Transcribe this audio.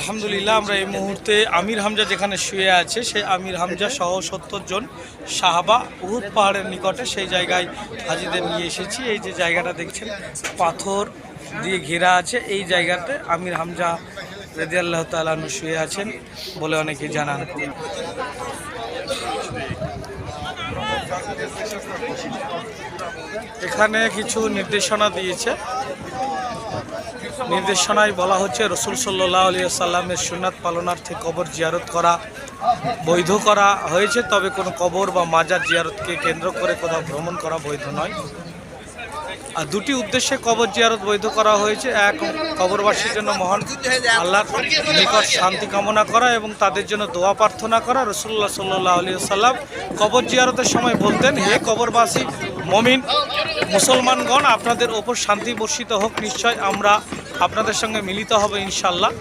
আলহামদুলিল্লাহ, আমরা এই মুহূর্তে আমির হামজা যেখানে শুয়ে আছে সেই আমির হামজা সহ 70 জন সাহাবা উহুদ পাহাড়ের নিকটে সেই জায়গায় হাজিদের নিয়ে এসেছি। এই যে জায়গাটা দেখছেন পাথর দিয়ে ঘেরা আছে, এই জায়গাতে আমির হামজা রাদিয়াল্লাহু তাআলা আনহু শুয়ে আছেন বলে অনেকে জানান। এখানে কিছু নির্দেশনা দিয়েছে। নির্দেশনায় বলা হচ্ছে রসুল সাল্লাল্লাহু আলাইহি ওয়াসাল্লামের সুন্নাত পালনার্থে কবর জিয়ারত করা বৈধ করা হয়েছে, তবে কোনো কবর বা মাজার জিয়ারতকে কেন্দ্র করে কোথাও ভ্রমণ করা বৈধ নয়। আর দুটি উদ্দেশ্যে কবর জিয়ারত বৈধ করা হয়েছে। এক, কবরবাসীর জন্য মহান আল্লাহর নিকট শান্তি কামনা করা এবং তাদের জন্য দোয়া প্রার্থনা করা। রাসূলুল্লাহ সাল্লাল্লাহু আলাইহি ওয়াসাল্লাম কবর জিয়ারতের সময় বলতেন, হে কবরবাসী মুমিন মুসলমানগণ, আপনাদের ওপর শান্তি বর্ষিত হোক, নিশ্চয় আমরা আপনাদের সঙ্গে মিলিত হব ইনশাআল্লাহ।